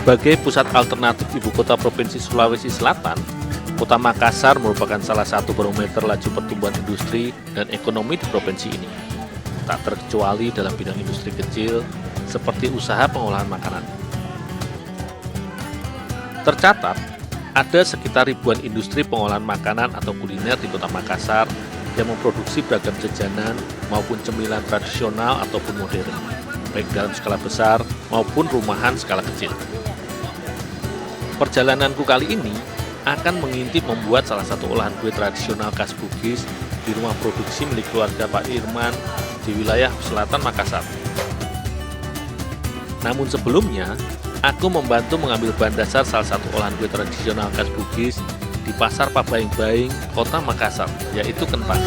Sebagai pusat alternatif ibu kota Provinsi Sulawesi Selatan, Kota Makassar merupakan salah satu barometer laju pertumbuhan industri dan ekonomi di provinsi ini. Tak terkecuali dalam bidang industri kecil, seperti usaha pengolahan makanan. Tercatat, ada sekitar ribuan industri pengolahan makanan atau kuliner di Kota Makassar yang memproduksi beragam jajanan maupun cemilan tradisional ataupun modern, baik dalam skala besar maupun rumahan skala kecil. Perjalananku kali ini akan mengintip membuat salah satu olahan kue tradisional khas Bugis di rumah produksi milik keluarga Pak Irman di wilayah selatan Makassar. Namun sebelumnya, aku membantu mengambil bahan dasar salah satu olahan kue tradisional khas Bugis di Pasar Pabaing-Baing, Kota Makassar, yaitu kentang.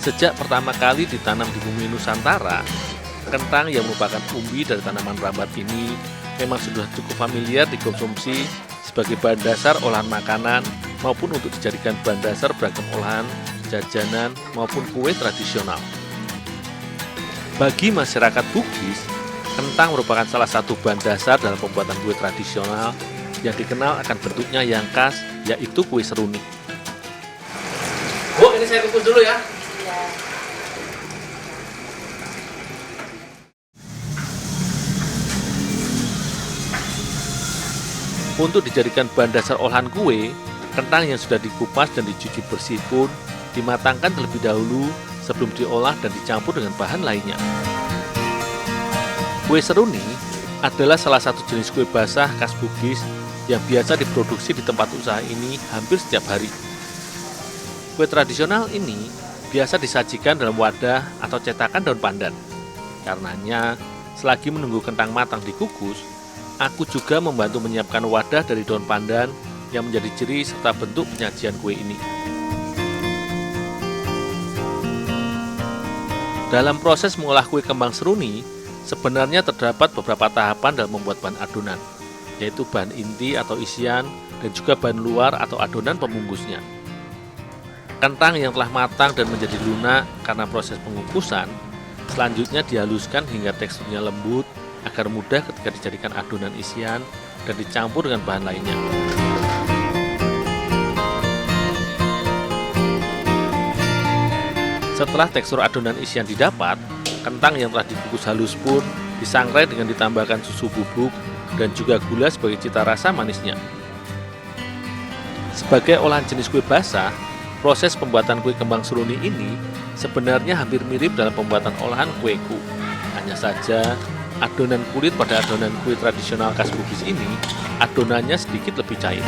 Sejak pertama kali ditanam di bumi Nusantara, kentang yang merupakan umbi dari tanaman rambat ini memang sudah cukup familiar dikonsumsi sebagai bahan dasar olahan makanan maupun untuk dijadikan bahan dasar beragam olahan, jajanan maupun kue tradisional. Bagi masyarakat Bugis, kentang merupakan salah satu bahan dasar dalam pembuatan kue tradisional yang dikenal akan bentuknya yang khas, yaitu kue seruni. Bu, ini saya kukus dulu ya. Untuk dijadikan bahan dasar olahan kue, kentang yang sudah dikupas dan dicuci bersih pun dimatangkan terlebih dahulu sebelum diolah dan dicampur dengan bahan lainnya. Kue seruni adalah salah satu jenis kue basah khas Bugis yang biasa diproduksi di tempat usaha ini hampir setiap hari. Kue tradisional ini biasa disajikan dalam wadah atau cetakan daun pandan. Karenanya, selagi menunggu kentang matang dikukus, aku juga membantu menyiapkan wadah dari daun pandan yang menjadi ciri serta bentuk penyajian kue ini. Dalam proses mengolah kue kembang seruni, sebenarnya terdapat beberapa tahapan dalam membuat bahan adonan, yaitu bahan inti atau isian dan juga bahan luar atau adonan pembungkusnya. Kentang yang telah matang dan menjadi lunak karena proses pengukusan, selanjutnya dihaluskan hingga teksturnya lembut agar mudah ketika dijadikan adonan isian dan dicampur dengan bahan lainnya. Setelah tekstur adonan isian didapat, kentang yang telah dikukus halus pun disangrai dengan ditambahkan susu bubuk dan juga gula sebagai cita rasa manisnya. Sebagai olahan jenis kue basah, proses pembuatan kue kembang seruni ini sebenarnya hampir mirip dalam pembuatan olahan kueku. Hanya saja, adonan kulit pada adonan kue tradisional khas Bugis ini, adonannya sedikit lebih cair.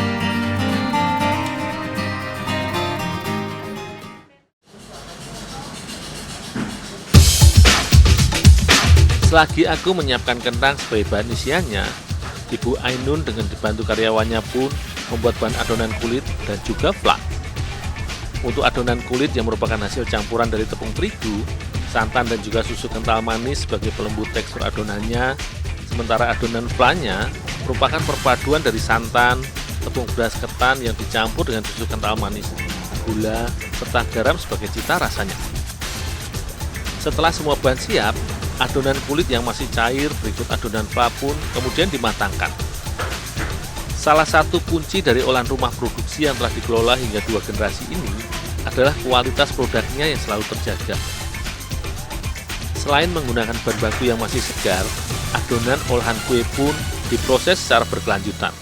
Selagi aku menyiapkan kentang sebagai bahan isiannya, Ibu Ainun dengan dibantu karyawannya pun membuat bahan adonan kulit dan juga flak. Untuk adonan kulit yang merupakan hasil campuran dari tepung terigu, santan dan juga susu kental manis sebagai pelembut tekstur adonannya, sementara adonan flaknya merupakan perpaduan dari santan, tepung beras ketan yang dicampur dengan susu kental manis, gula, serta garam sebagai cita rasanya. Setelah semua bahan siap, adonan kulit yang masih cair berikut adonan flak pun kemudian dimatangkan. Salah satu kunci dari olahan rumah produksi yang telah dikelola hingga 2 generasi ini adalah kualitas produknya yang selalu terjaga. Selain menggunakan bahan baku yang masih segar, adonan olahan kue pun diproses secara berkelanjutan.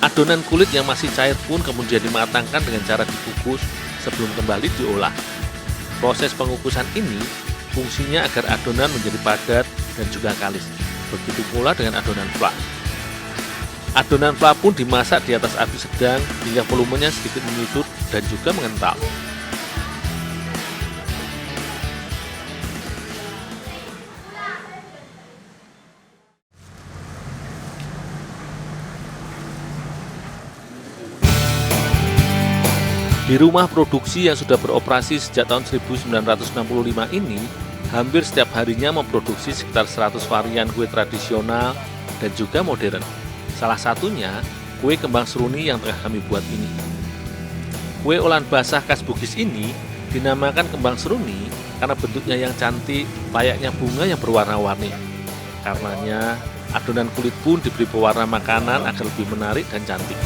Adonan kulit yang masih cair pun kemudian dimatangkan dengan cara dikukus sebelum kembali diolah. Proses pengukusan ini fungsinya agar adonan menjadi padat dan juga kalis. Begitu pula dengan adonan flak. Adonan flak pun dimasak di atas api sedang hingga volumenya sedikit menyusut dan juga mengental. Di rumah produksi yang sudah beroperasi sejak tahun 1965 ini, hampir setiap harinya memproduksi sekitar 100 varian kue tradisional dan juga modern. Salah satunya kue kembang seruni yang tengah kami buat ini. Kue olahan basah khas Bugis ini dinamakan kembang seruni karena bentuknya yang cantik, layaknya bunga yang berwarna-warni. Karenanya, adonan kulit pun diberi pewarna makanan agar lebih menarik dan cantik.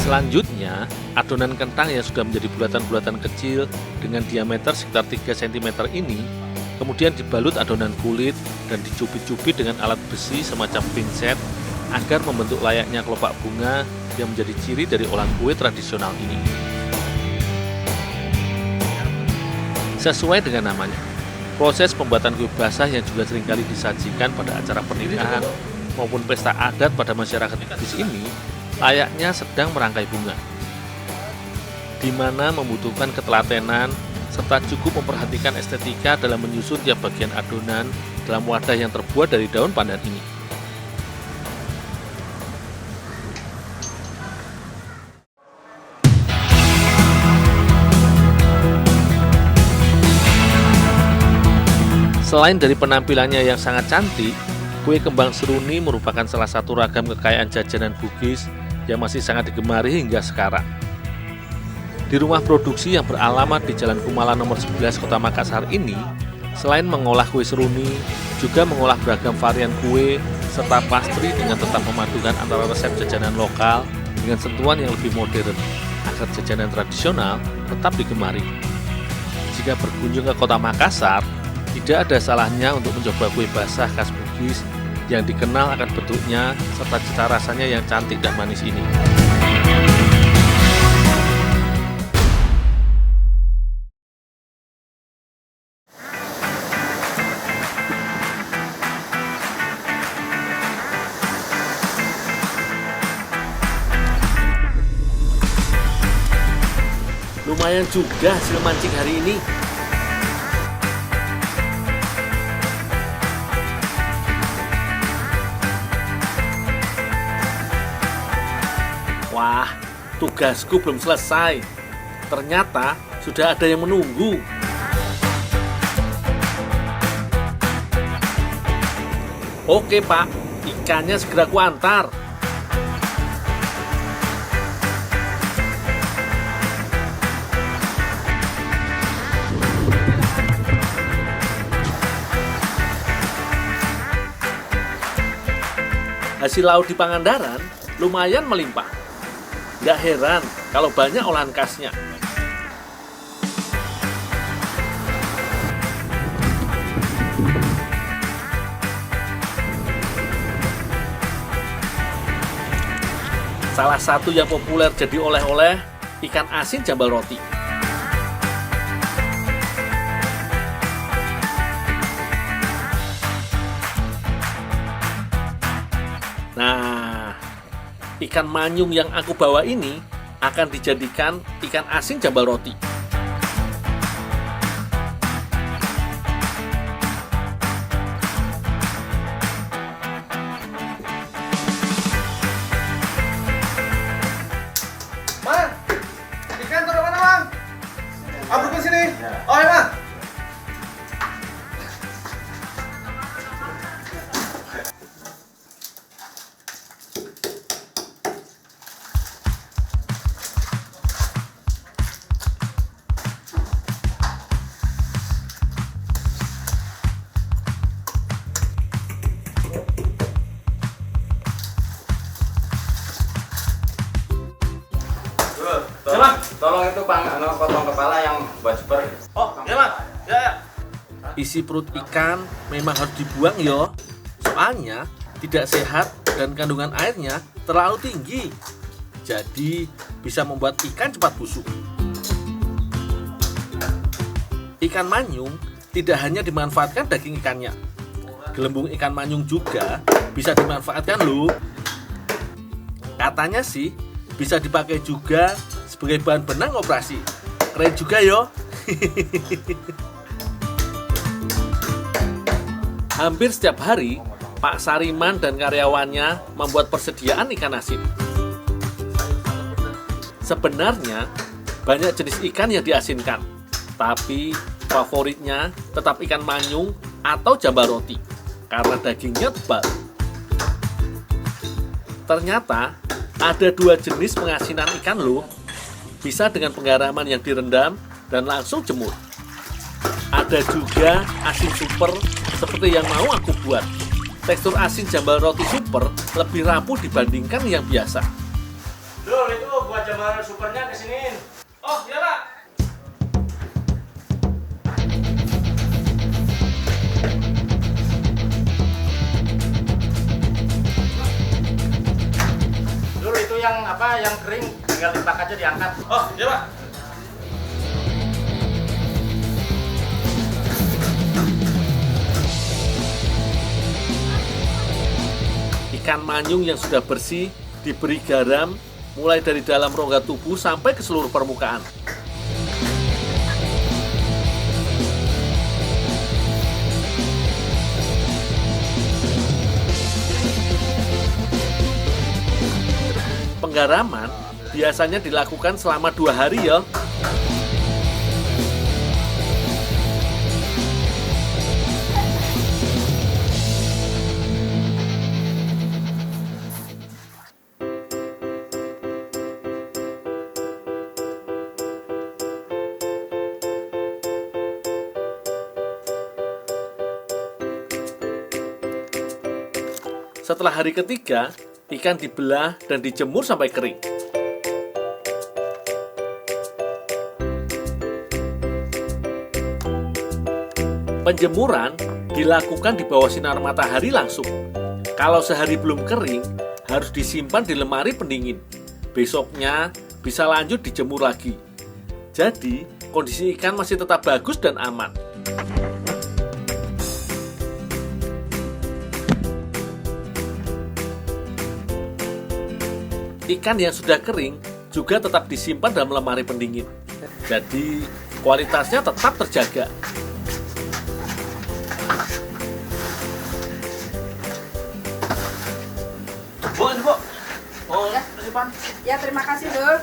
Selanjutnya, adonan kentang yang sudah menjadi bulatan-bulatan kecil dengan diameter sekitar 3 cm ini kemudian dibalut adonan kulit dan dicubit-cubit dengan alat besi semacam pinset agar membentuk layaknya kelopak bunga yang menjadi ciri dari olahan kue tradisional ini. Sesuai dengan namanya, proses pembuatan kue basah yang juga seringkali disajikan pada acara pernikahan maupun pesta adat pada masyarakat Bugis ini layaknya sedang merangkai bunga, di mana membutuhkan ketelatenan serta cukup memperhatikan estetika dalam menyusun tiap bagian adonan dalam wadah yang terbuat dari daun pandan ini. Selain dari penampilannya yang sangat cantik, kue kembang seruni merupakan salah satu ragam kekayaan jajanan Bugis yang masih sangat digemari hingga sekarang. Di rumah produksi yang beralamat di Jalan Kumala nomor 11 Kota Makassar ini, selain mengolah kue seruni, juga mengolah beragam varian kue serta pastry dengan tetap memadukan antara resep jajanan lokal dengan sentuhan yang lebih modern agar jajanan tradisional tetap digemari. Jika berkunjung ke Kota Makassar, tidak ada salahnya untuk mencoba kue basah khas Bugis yang dikenal akan bentuknya serta cita rasanya yang cantik dan manis ini. Lumayan juga hasil mancing hari ini. Wah, tugasku belum selesai. Ternyata sudah ada yang menunggu. Oke Pak, ikannya segera ku antar. Hasil laut di Pangandaran lumayan melimpah. Nggak heran kalau banyak olahan khasnya. Salah satu yang populer jadi oleh-oleh ikan asin jambal roti. Nah, ikan manyung yang aku bawa ini akan dijadikan ikan asin jambal roti. Mang, ikan taruh mana, Mang? Ambil ke sini. Oh, ya, Mang. Tolong itu potong kepala yang buat super. Oh, ya Mas. Ya. Isi perut ikan memang harus dibuang yo. Soalnya tidak sehat dan kandungan airnya terlalu tinggi. Jadi bisa membuat ikan cepat busuk. Ikan manyung tidak hanya dimanfaatkan daging ikannya. Gelembung ikan manyung juga bisa dimanfaatkan loh. Katanya sih bisa dipakai juga sebagai bahan benang operasi. Keren juga yo. Hampir setiap hari, Pak Sariman dan karyawannya membuat persediaan ikan asin. Sebenarnya, banyak jenis ikan yang diasinkan. Tapi favoritnya tetap ikan manyung atau jambal roti karena dagingnya tebal. Ternyata ada 2 jenis pengasinan ikan loh. Bisa dengan penggaraman yang direndam dan langsung jemur. Ada juga asin super seperti yang mau aku buat. Tekstur asin jambal roti super lebih rapuh dibandingkan yang biasa. Dul, itu buat jambal supernya kesiniin. Oh, iya Pak. Dul, itu yang apa? Yang kering tinggal dipak aja diangkat. Oh, iya Pak. Ikan manyung yang sudah bersih diberi garam mulai dari dalam rongga tubuh sampai ke seluruh permukaan. Penggaraman biasanya dilakukan selama 2 hari ya. Setelah hari ketiga, ikan dibelah dan dijemur sampai kering. Penjemuran dilakukan di bawah sinar matahari langsung. Kalau sehari belum kering, harus disimpan di lemari pendingin. Besoknya bisa lanjut dijemur lagi. Jadi, kondisi ikan masih tetap bagus dan aman. Ikan yang sudah kering juga tetap disimpan dalam lemari pendingin. Jadi, kualitasnya tetap terjaga. Bu, ini Bu. Oh, Ya. simpan. Ya, terima kasih, Dul.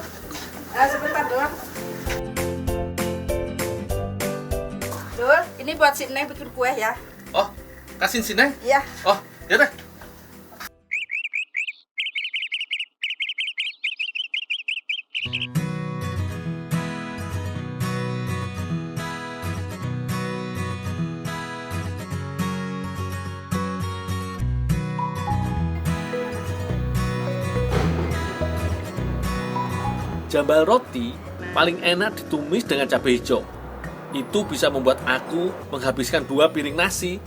Sebentar, Dul. Dul, ini buat si Neng bikin kue ya. Oh, kasihin si Neng. Iya. Oh, ya deh. Jambal roti paling enak ditumis dengan cabai hijau. Itu bisa membuat aku menghabiskan 2 piring nasi.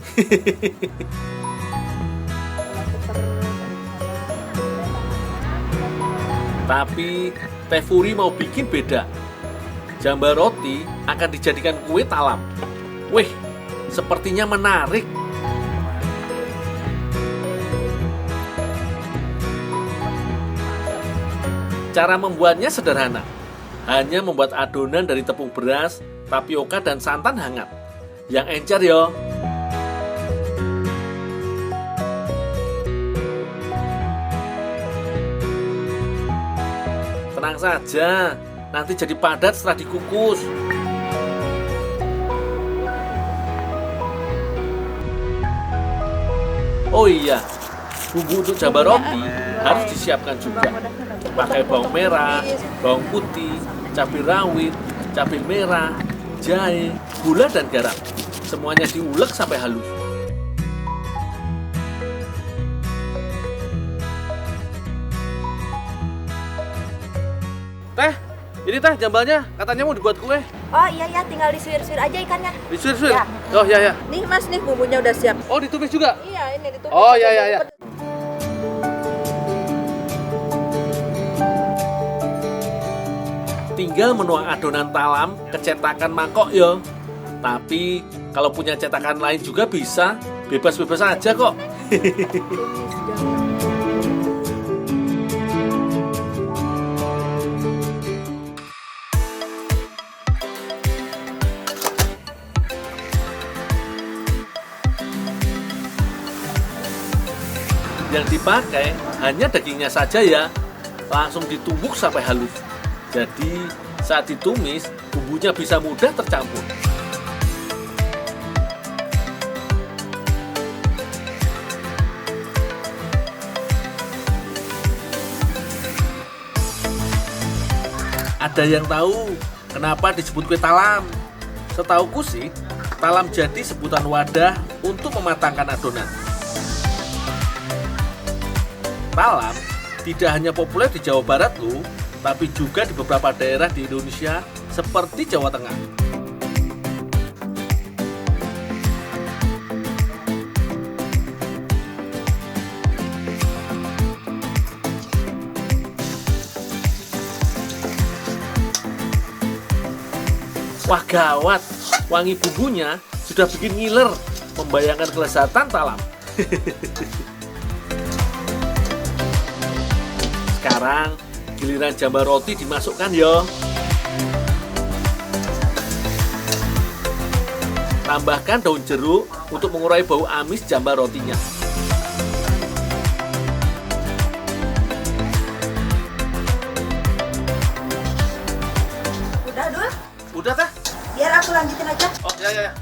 Tapi Teh Furi mau bikin beda. Jambal roti akan dijadikan kue talam. Wih, sepertinya menarik. Cara membuatnya sederhana. Hanya membuat adonan dari tepung beras, tapioka, dan santan hangat. Yang encer yo. Tenang saja, nanti jadi padat setelah dikukus. Oh iya, bumbu untuk jambal roti harus disiapkan juga. Pakai bawang merah, bawang putih, cabai rawit, cabai merah, jahe, gula, dan garam. Semuanya diulek sampai halus. Teh, ini teh jambalnya. Katanya mau dibuat kue. Oh iya ya, tinggal disuir-suir aja ikannya. Disuir-suir. Ya. Oh, ya ya. Nih Mas, nih bumbunya udah siap. Oh, ditumis juga. Iya, ini ditumis. Oh, ya ya ya. Tinggal menuang adonan talam ke cetakan mangkok yo. Tapi kalau punya cetakan lain juga bisa, bebas-bebas aja kok. Yang dipakai hanya dagingnya saja ya, langsung ditumbuk sampai halus. Jadi Saat ditumis, bumbunya bisa mudah tercampur. Ada yang tahu kenapa disebut kue talam? Setauku sih, talam jadi sebutan wadah untuk mematangkan adonan. Talam tidak hanya populer di Jawa Barat loh, tapi juga di beberapa daerah di Indonesia seperti Jawa Tengah. Wah gawat, wangi bumbunya sudah bikin ngiler, membayangkan kelezatan talam. Sekarang giliran jambar roti dimasukkan ya. Tambahkan daun jeruk untuk mengurai bau amis jambar rotinya. Udah, Dul? Udah teh? Biar aku lanjutin aja. Oh ya.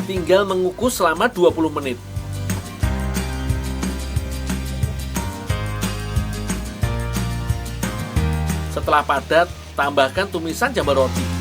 Tinggal mengukus selama 20 menit. Setelah padat, tambahkan tumisan jambar roti.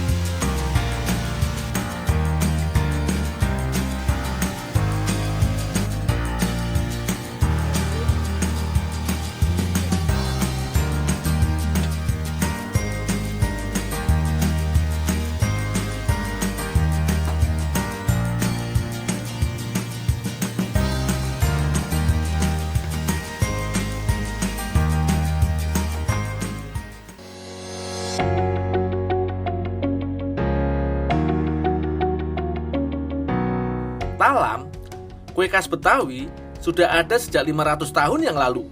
Talam, kue khas Betawi, sudah ada sejak 500 tahun yang lalu.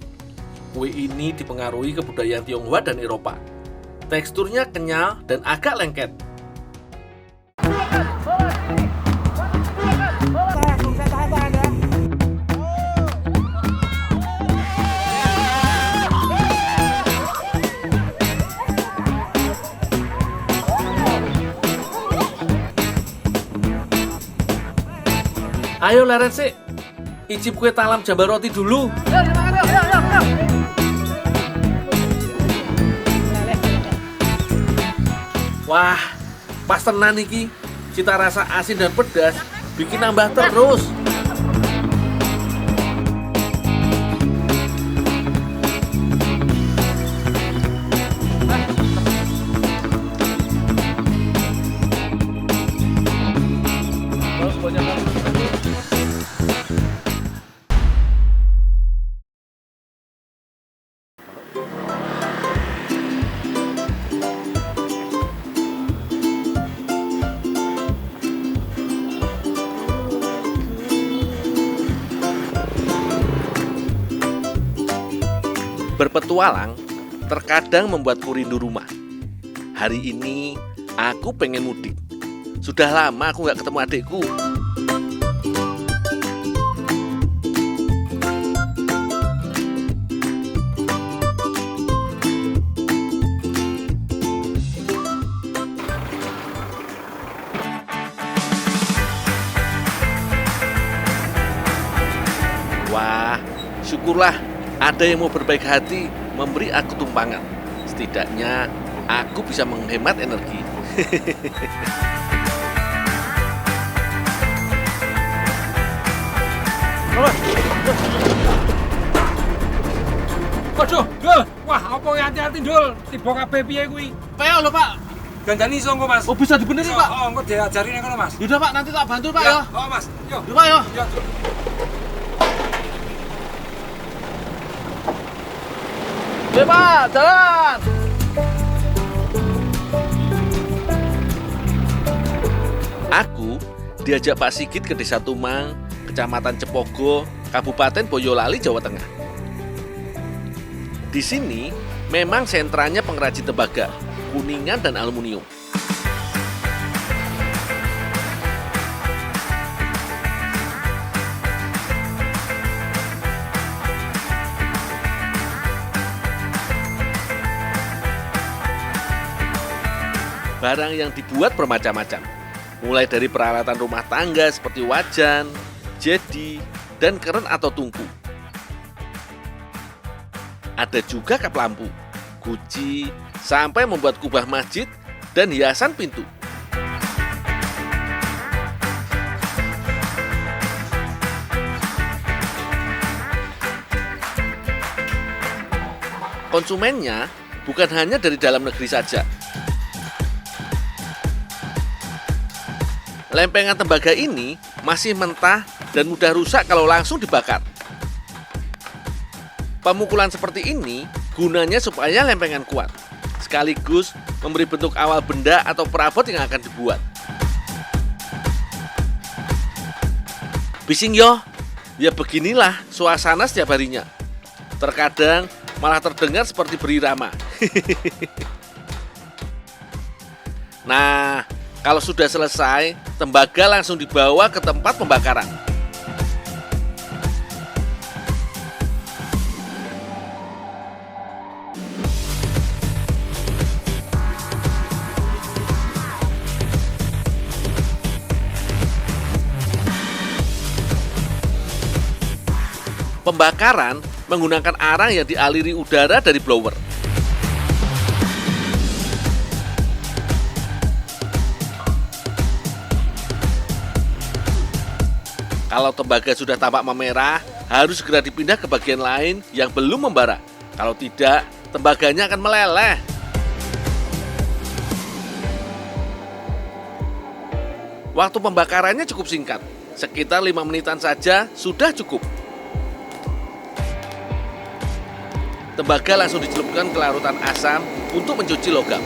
Kue ini dipengaruhi kebudayaan Tionghoa dan Eropa. Teksturnya kenyal dan agak lengket. Ayo leret sih, icip kue talam jambar roti dulu. Wah, pas tenan iki, cita rasa asin dan pedas bikin nambah terus. Berpetualang terkadang membuatku rindu rumah. Hari ini aku pengen mudik. Sudah lama aku nggak ketemu adikku. Wah, syukurlah ada yang mau berbaik hati memberi aku tumpangan. Setidaknya aku bisa menghemat energi. Waduh, Dul. Wah, apa ya hati-hati, Dul. Tiba kabeh piye kuwi? Kayak lho Pak. Gandani iso engko, Mas. Oh bisa dibenerin Pak. Oh, engko diajarin ngono, Mas. Yaudah Pak, nanti tak bantu Pak ya. Oh, Mas. Yo. Yuk Pak ya. Ya, Dul. Oke Pak, jalan. Aku diajak Pak Sigit ke Desa Tumang, Kecamatan Cepogo, Kabupaten Boyolali, Jawa Tengah. Di sini memang sentranya pengrajin tembaga, kuningan dan aluminium. Barang yang dibuat bermacam-macam, mulai dari peralatan rumah tangga seperti wajan, jedi, dan keren atau tungku. Ada juga kap lampu, guci, sampai membuat kubah masjid dan hiasan pintu. Konsumennya bukan hanya dari dalam negeri saja. Lempengan tembaga ini masih mentah dan mudah rusak kalau langsung dibakar. Pemukulan seperti ini gunanya supaya lempengan kuat, sekaligus memberi bentuk awal benda atau perabot yang akan dibuat. Bising yo, ya beginilah suasana setiap harinya. Terkadang malah terdengar seperti berirama. Nah, kalau sudah selesai, tembaga langsung dibawa ke tempat pembakaran. Pembakaran menggunakan arang yang dialiri udara dari blower. Kalau tembaga sudah tampak memerah, harus segera dipindah ke bagian lain yang belum membara. Kalau tidak, tembaganya akan meleleh. Waktu pembakarannya cukup singkat, sekitar 5 menitan saja sudah cukup. Tembaga langsung dicelupkan ke larutan asam untuk mencuci logam.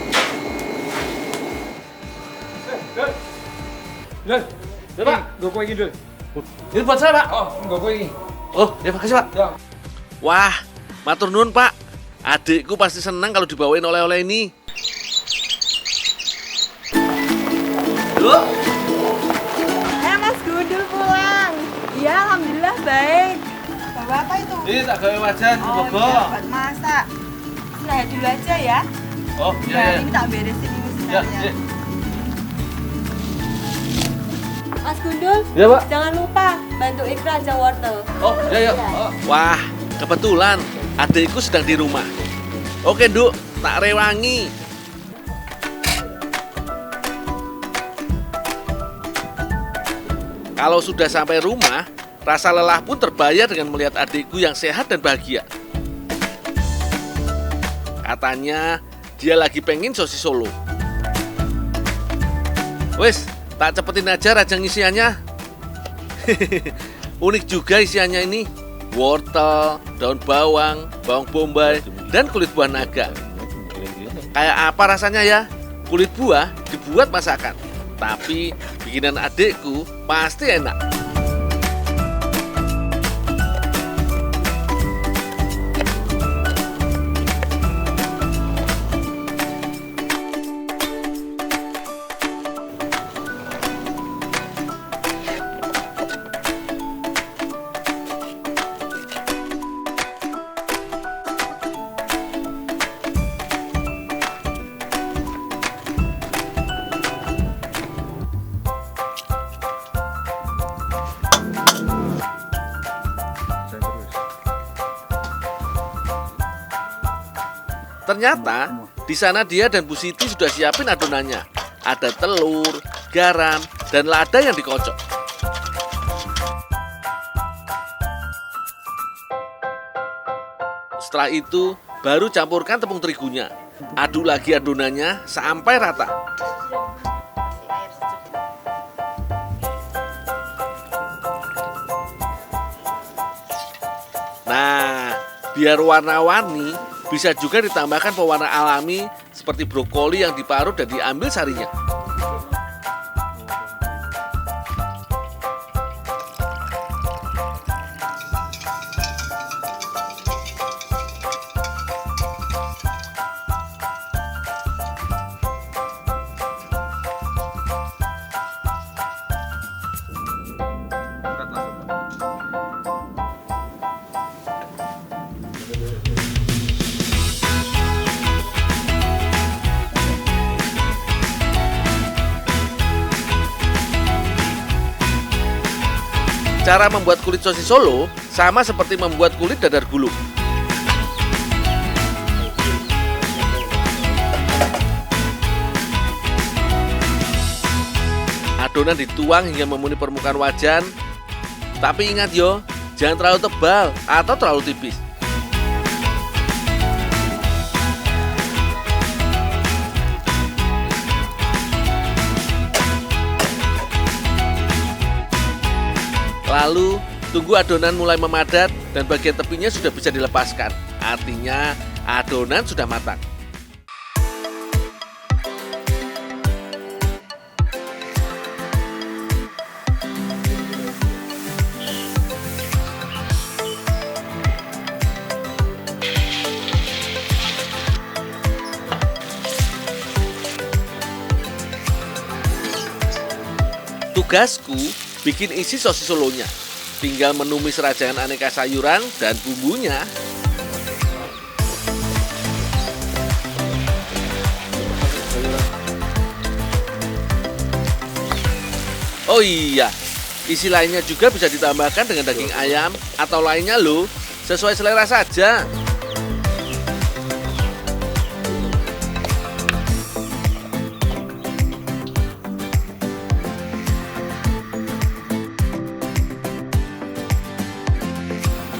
Dul, Pak. gue kue ini, Dul. Ini buat saya, Pak. Oh, gue kue ini. Oh, ya makasih, Pak. Ya. Wah, matur nuwun Pak. Adikku pasti senang kalau dibawain oleh-oleh ini. Dul. Mas Gundul pulang. Iya, alhamdulillah baik. Bawa apa itu? Ini tak gawe wajan, tembaga. iya, buat masak. Istirahat dulu aja ya. Oh, iya, iya. Ini tak beresin ini Ya, sebenarnya. iya. Mas Gundul, Iya, Pak. jangan lupa bantu Ikra aja wortel. Oh, iya, iya. Oh. Wah, kebetulan adikku sedang di rumah. Oke, Nduk, tak rewangi. Kalau sudah sampai rumah, rasa lelah pun terbayar dengan melihat adikku yang sehat dan bahagia. Katanya, dia lagi pengen sosis Solo. Wes, tak cepetin aja rajang isiannya. Unik juga isiannya ini. Wortel, daun bawang, bawang bombay, dan kulit buah naga. Kayak apa rasanya ya? Kulit buah dibuat masakan. Tapi bikinan adikku pasti enak. Ternyata di sana dia dan Bu Siti sudah siapin adonannya. Ada telur, garam, dan lada yang dikocok. Setelah itu baru campurkan tepung terigunya. Aduk lagi adonannya sampai rata. Nah, biar warna-warni, bisa juga ditambahkan pewarna alami seperti brokoli yang diparut dan diambil sarinya. Cara membuat kulit sosis Solo sama seperti membuat kulit dadar gulung. Adonan dituang hingga memenuhi permukaan wajan. Tapi ingat yo, jangan terlalu tebal atau terlalu tipis. Lalu, tunggu adonan mulai memadat dan bagian tepinya sudah bisa dilepaskan. Artinya, adonan sudah matang. Tugasku bikin isi sosis Solonya. Tinggal menumis rajang aneka sayuran dan bumbunya. Oh iya, isi lainnya juga bisa ditambahkan dengan daging ayam atau lainnya loh, sesuai selera saja.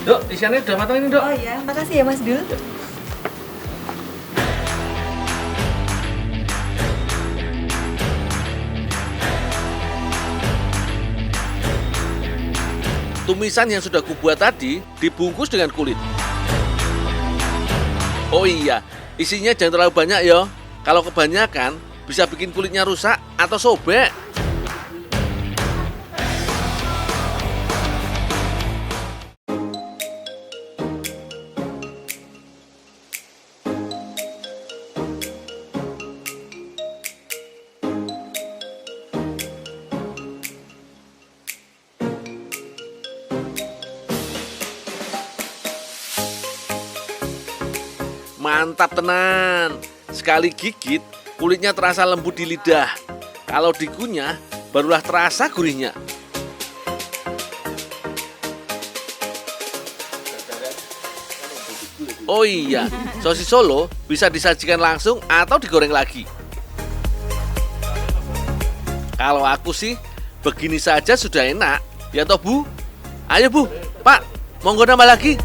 Dok, isiannya udah matang ini, Dok. Oh iya, makasih ya Mas Dul. Tumisan yang sudah kubuat tadi dibungkus dengan kulit. Oh iya, isinya jangan terlalu banyak ya. Kalau kebanyakan bisa bikin kulitnya rusak atau sobek. Mantap tenan. Sekali gigit, kulitnya terasa lembut di lidah. Kalau dikunyah, barulah terasa gurihnya. Oh iya, sosis Solo bisa disajikan langsung atau digoreng lagi. Kalau aku sih, begini saja sudah enak. Ya toh Bu? Ayo Bu, Pak, monggo nambah lagi.